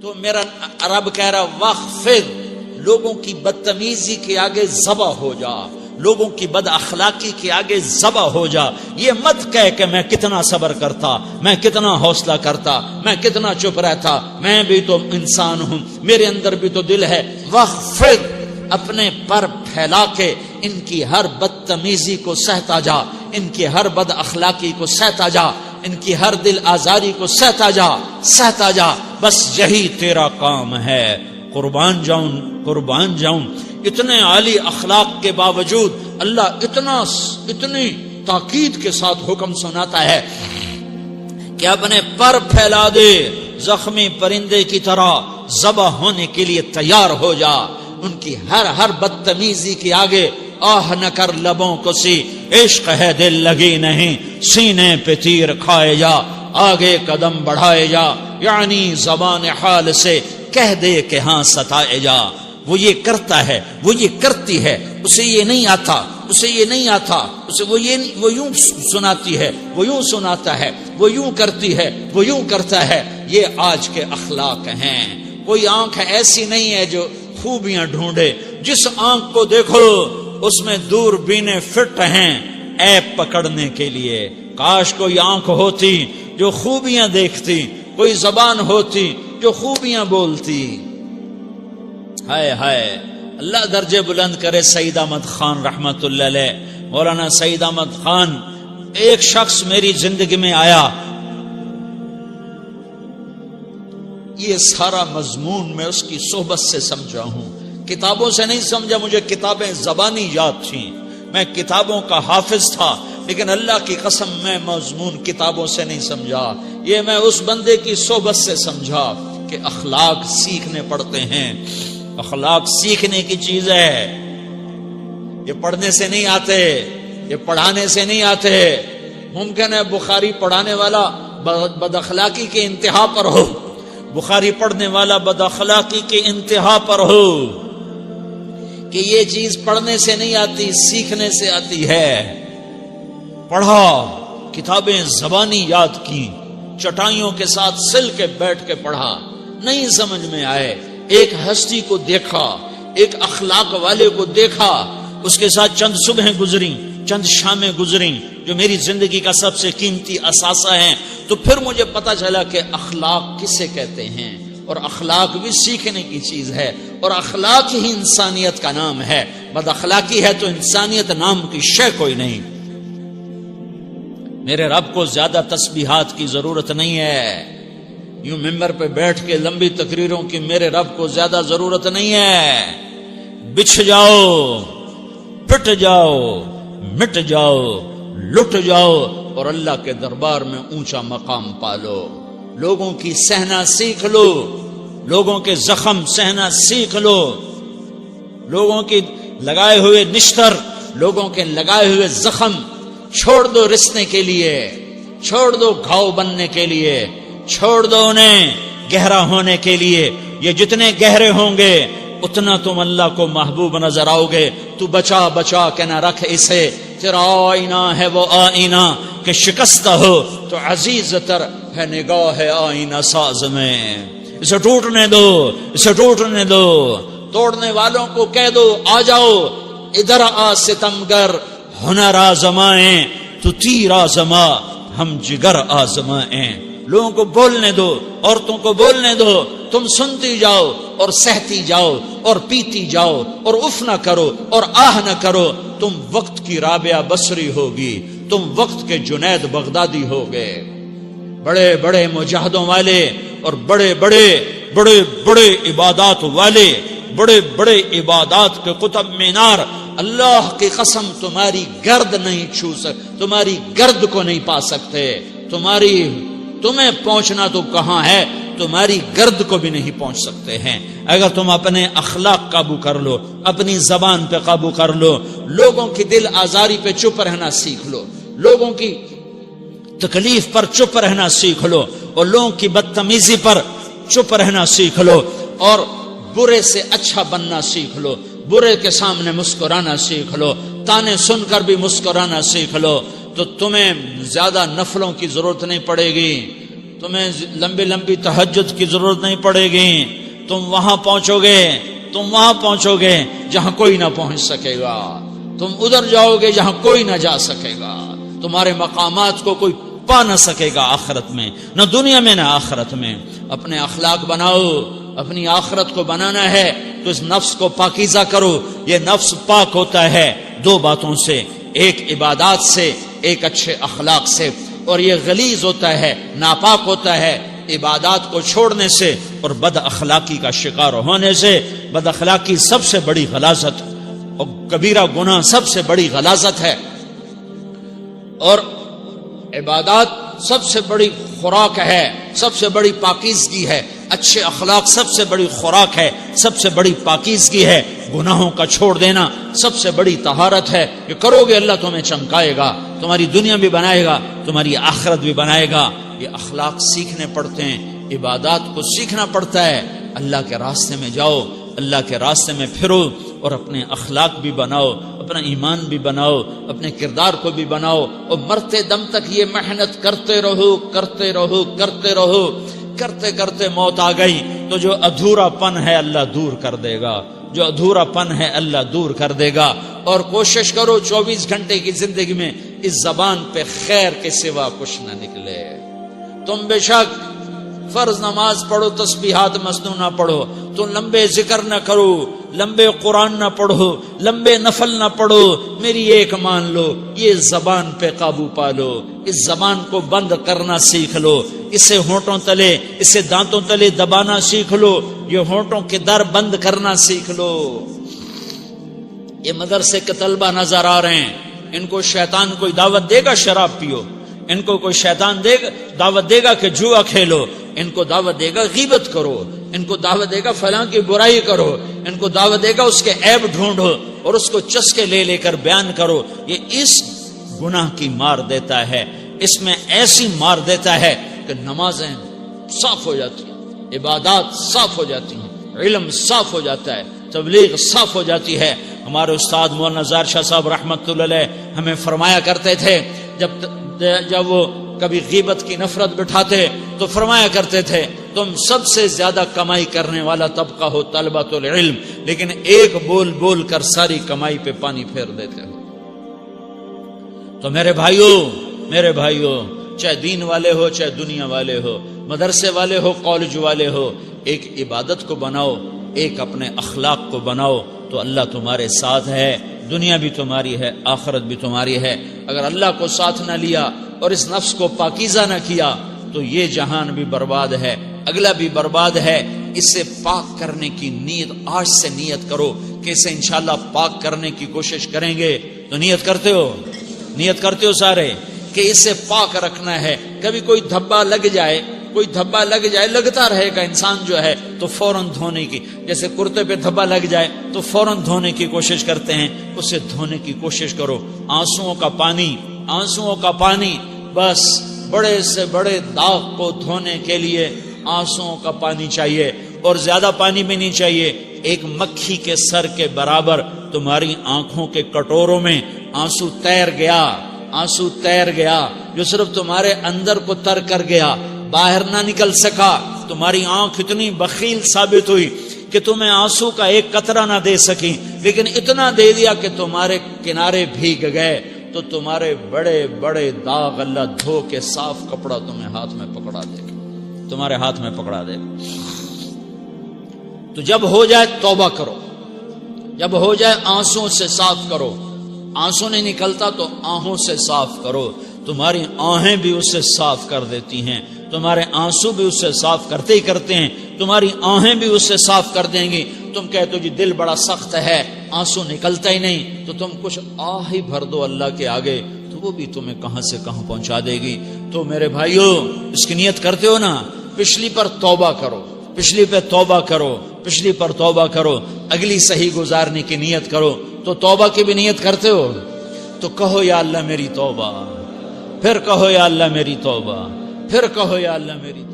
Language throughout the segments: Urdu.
تو میرا رب کہہ رہا وخفض، لوگوں کی بدتمیزی کے آگے ذبح ہو جا، لوگوں کی بد اخلاقی کے آگے ذبح ہو جا. یہ مت کہہ کہ میں کتنا صبر کرتا، میں کتنا حوصلہ کرتا، میں کتنا چپ رہتا، میں بھی تو انسان ہوں، میرے اندر بھی تو دل ہے. وخفض، اپنے پر پھیلا کے ان کی ہر بدتمیزی کو سہتا جا، ان کی ہر بد اخلاقی کو سہتا جا، ان کی ہر دل آزاری کو سہتا جا، سہتا جا. بس یہی تیرا کام ہے. قربان جاؤں اتنے عالی اخلاق کے باوجود اللہ اتنی تاکید کے ساتھ حکم سناتا ہے کہ اپنے پر پھیلا دے، زخمی پرندے کی طرح ذبح ہونے کے لیے تیار ہو جا. ان کی ہر بدتمیزی کے آگے آہ نہ کر لبوں کو سی، عشق ہے دل لگی نہیں، سینے پہ تیر کھائے جا، آگے قدم بڑھائے جا. یعنی زبان حال سے کہہ دے کہ ہاں ستائے جا. وہ یہ کرتا ہے، وہ یہ کرتی ہے، اسے یہ نہیں آتا، اسے یہ نہیں آتا، اسے وہ یوں سناتی ہے، وہ یوں سناتا ہے، وہ یوں کرتی ہے، وہ یوں کرتا ہے. یہ آج کے اخلاق ہیں. کوئی آنکھ ایسی نہیں ہے جو خوبیاں ڈھونڈے. جس آنکھ کو دیکھو اس میں دوربینیں فٹ ہیں عیب پکڑنے کے لیے. کاش کوئی آنکھ ہوتی جو خوبیاں دیکھتی، کوئی زبان ہوتی جو خوبیاں بولتی. ہائے ہائے، اللہ درجے بلند کرے. سعید احمد خان رحمت اللہ علیہ، مولانا سعید احمد خان، ایک شخص میری زندگی میں آیا. یہ سارا مضمون میں اس کی صحبت سے سمجھا ہوں، کتابوں سے نہیں سمجھا. مجھے کتابیں زبانی یاد تھیں، میں کتابوں کا حافظ تھا، لیکن اللہ کی قسم میں مضمون کتابوں سے نہیں سمجھا. یہ میں اس بندے کی صحبت سے سمجھا کہ اخلاق سیکھنے پڑتے ہیں. اخلاق سیکھنے کی چیز ہے، یہ پڑھنے سے نہیں آتے، یہ پڑھانے سے نہیں آتے. ممکن ہے بخاری پڑھانے والا بد اخلاقی کے انتہا پر ہو، بخاری پڑھنے والا بد اخلاقی کے انتہا پر ہو، کہ یہ چیز پڑھنے سے نہیں آتی، سیکھنے سے آتی ہے. پڑھا، کتابیں زبانی یاد کی، چٹائیوں کے ساتھ سل کے بیٹھ کے پڑھا، نہیں سمجھ میں آئے. ایک ہستی کو دیکھا، ایک اخلاق والے کو دیکھا، اس کے ساتھ چند صبحیں گزری، چند شامیں گزری جو میری زندگی کا سب سے قیمتی اثاثہ ہیں. تو پھر مجھے پتا چلا کہ اخلاق کسے کہتے ہیں، اور اخلاق بھی سیکھنے کی چیز ہے، اور اخلاق ہی انسانیت کا نام ہے. بد اخلاقی ہے تو انسانیت نام کی شے کوئی نہیں. میرے رب کو زیادہ تسبیحات کی ضرورت نہیں ہے. یوں ممبر پہ بیٹھ کے لمبی تقریروں کی میرے رب کو زیادہ ضرورت نہیں ہے. بچھ جاؤ، پٹ جاؤ، مٹ جاؤ، لٹ جاؤ، اور اللہ کے دربار میں اونچا مقام پالو. لوگوں کی سہنا سیکھ لو، لوگوں کے زخم سہنا سیکھ لو، لوگوں کی لگائے ہوئے نشتر، لوگوں کے لگائے ہوئے زخم چھوڑ دو رسنے کے لیے، چھوڑ دو گھاؤ بننے کے لیے، چھوڑ دو انہیں گہرا ہونے کے لیے. یہ جتنے گہرے ہوں گے اتنا تم اللہ کو محبوب نظر آؤ گے. تو بچا بچا کے نہ رکھ اسے، تیرا آئینہ ہے وہ آئینہ کہ شکستہ ہو تو عزیز تر ہے نگاہ آئینہ ساز میں. اسے ٹوٹنے دو، اسے ٹوٹنے دو. توڑنے والوں کو کہہ دو آ جاؤ ادھر آ ستمگر، ہنر آزمائیں تو تیر آزما، ہم جگر آزمائیں. لوگوں کو بولنے دو، عورتوں کو بولنے دو. تم سنتی جاؤ اور سہتی جاؤ اور پیتی جاؤ اور اف نہ کرو اور آہ نہ کرو. تم وقت کی رابعہ بصری ہوگی، تم وقت کے جنید بغدادی ہوگے. بڑے بڑے مجاہدوں والے اور بڑے بڑے بڑے بڑے عبادات والے، بڑے بڑے عبادات کے قطب مینار، اللہ کی قسم تمہاری گرد نہیں چھو سکتے، تمہاری گرد کو نہیں پا سکتے. تمہیں پہنچنا تو کہاں ہے، تمہاری گرد کو بھی نہیں پہنچ سکتے ہیں. اگر تم اپنے اخلاق قابو کر لو، اپنی زبان پہ قابو کر لو، لوگوں کی دل آزاری پہ چپ رہنا سیکھ لو، لوگوں کی تکلیف پر چپ رہنا سیکھ لو، اور لوگوں کی بدتمیزی پر چپ رہنا سیکھ لو، اور برے سے اچھا بننا سیکھ لو، برے کے سامنے مسکرانا سیکھ لو، تانے سن کر بھی مسکرانا سیکھ لو، تو تمہیں زیادہ نفلوں کی ضرورت نہیں پڑے گی. تمہیں لمبی لمبی تہجد کی ضرورت نہیں پڑے گی. تم وہاں پہنچو گے جہاں کوئی نہ پہنچ سکے گا. تم ادھر جاؤ گے جہاں کوئی نہ جا سکے گا. تمہارے مقامات کو کوئی پا نہ سکے گا آخرت میں، نہ دنیا میں نہ آخرت میں. اپنے اخلاق بناؤ. اپنی آخرت کو بنانا ہے تو اس نفس کو پاکیزہ کرو. یہ نفس پاک ہوتا ہے دو باتوں سے، ایک عبادات سے، ایک اچھے اخلاق سے. اور یہ غلیظ ہوتا ہے، ناپاک ہوتا ہے عبادات کو چھوڑنے سے اور بد اخلاقی کا شکار ہونے سے. بد اخلاقی سب سے بڑی غلاظت اور کبیرہ گناہ سب سے بڑی غلاظت ہے، اور عبادات سب سے بڑی خوراک ہے، سب سے بڑی پاکیزگی ہے. اچھے اخلاق سب سے بڑی خوراک ہے، سب سے بڑی پاکیزگی ہے. گناہوں کا چھوڑ دینا سب سے بڑی طہارت ہے. یہ کرو گے اللہ تمہیں چمکائے گا، تمہاری دنیا بھی بنائے گا، تمہاری آخرت بھی بنائے گا. یہ اخلاق سیکھنے پڑتے ہیں، عبادات کو سیکھنا پڑتا ہے. اللہ کے راستے میں جاؤ، اللہ کے راستے میں پھرو، اور اپنے اخلاق بھی بناؤ، اپنا ایمان بھی بناؤ، اپنے کردار کو بھی بناؤ. اور مرتے دم تک یہ محنت کرتے رہو. کرتے کرتے موت آ گئی تو جو ادھورا پن ہے اللہ دور کر دے گا. جو ادھورا پن ہے اللہ دور کر دے گا. اور کوشش کرو 24 گھنٹے کی زندگی میں اس زبان پہ خیر کے سوا کچھ نہ نکلے. تم بے شک فرض نماز پڑھو، تسبیحات مسنون نہ پڑھو، تو لمبے ذکر نہ کرو، لمبے قرآن نہ پڑھو، لمبے نفل نہ پڑھو. میری ایک مان لو، یہ زبان پہ قابو پالو. اس زبان کو بند کرنا سیکھ لو. اسے ہونٹوں تلے، اسے دانتوں تلے دبانا سیکھ لو. یہ ہونٹوں کے در بند کرنا سیکھ لو. یہ مدرسے کے طلبہ نظر آ رہے ہیں، ان کو شیطان کوئی دعوت دے گا شراب پیو، ان کو کوئی شیطان دعوت دے گا کہ جوا کھیلو، ان کو دعوت دے گا غیبت کرو، ان کو دعوت دے گا فلاں کی برائی کرو، ان کو دعوت دے گا اس کے عیب ڈھونڈو اور اس کو چسکے لے کر بیان کرو. یہ اس گناہ کی مار دیتا ہے، اس میں ایسی مار دیتا ہے کہ نمازیں صاف ہو جاتی ہیں، عبادات صاف ہو جاتی ہیں، علم صاف ہو جاتا ہے، تبلیغ صاف ہو جاتی ہے. ہمارے استاد مولانا زار شاہ صاحب رحمت اللہ علیہ ہمیں فرمایا کرتے تھے، جب وہ کبھی غیبت کی نفرت بٹھاتے تو فرمایا کرتے تھے تم سب سے زیادہ کمائی کرنے والا طبقہ ہو طلبۃ العلم، لیکن ایک بول بول کر ساری کمائی پہ پانی پھیر دیتے ہو. تو میرے بھائیوں چاہے دین والے ہو، چاہے دنیا والے ہو، مدرسے والے ہو، کالج والے ہو، ایک عبادت کو بناؤ، ایک اپنے اخلاق کو بناؤ تو اللہ تمہارے ساتھ ہے. دنیا بھی تمہاری ہے، آخرت بھی تمہاری ہے. اگر اللہ کو ساتھ نہ لیا اور اس نفس کو پاکیزہ نہ کیا تو یہ جہان بھی برباد ہے، اگلا بھی برباد ہے. اسے پاک کرنے کی نیت آج سے نیت کرو کہ اسے انشاءاللہ پاک کرنے کی کوشش کریں گے. تو نیت کرتے ہو سارے کہ اسے پاک رکھنا ہے. کبھی کوئی دھبا لگ جائے، لگتا رہے گا انسان جو ہے تو فوراً دھونے کی، جیسے کرتے پہ دھبا لگ جائے تو فوراً دھونے کی کوشش کرتے ہیں، اسے دھونے کی کوشش کرو. آنسوؤں کا پانی بس بڑے سے بڑے داغ کو دھونے کے لیے آنسوؤں کا پانی چاہیے، اور زیادہ پانی بھی نہیں چاہیے. ایک مکھی کے سر کے برابر تمہاری آنکھوں کے کٹوروں میں آنسو تیر گیا جو صرف تمہارے اندر کو تر کر گیا، باہر نہ نکل سکا. تمہاری آنکھ اتنی بخیل ثابت ہوئی کہ تمہیں آنسو کا ایک قطرہ نہ دے سکی، لیکن اتنا دے دیا کہ تمہارے کنارے بھیگ گئے. تو تمہارے بڑے بڑے داغ اللہ دھو کے صاف کپڑا تمہیں ہاتھ میں پکڑا دے گا، تمہارے ہاتھ میں پکڑا دے گا. تو جب ہو جائے توبہ کرو، جب ہو جائے آنسوں سے صاف کرو. آنسو نہیں نکلتا تو آہوں سے صاف کرو. تمہاری آہیں بھی اس سے صاف کر دیتی ہیں، تمہارے آنسو بھی اس سے صاف کرتے ہی کرتے ہیں، تمہاری آہیں بھی اس سے صاف کر دیں گی. تم کہتے ہو جی دل بڑا سخت ہے، آنسو نکلتا ہی نہیں، تو تم کچھ آہ ہی بھر دو اللہ کے آگے، تو وہ بھی تمہیں کہاں سے کہاں پہنچا دے گی. تو میرے بھائیو اس کی نیت کرتے ہو نا، پچھلی پر توبہ کرو، پچھلی پہ توبہ کرو، پچھلی پر توبہ کرو، اگلی صحیح گزارنے کی نیت کرو. تو توبہ کی بھی نیت کرتے ہو تو کہو یا اللہ میری توبہ، پھر کہو یا اللہ میری توبہ، پھر کہو یا اللہ میری توبہ.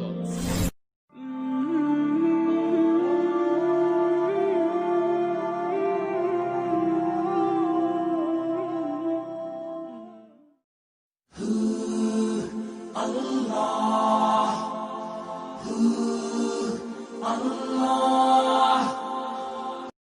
Allah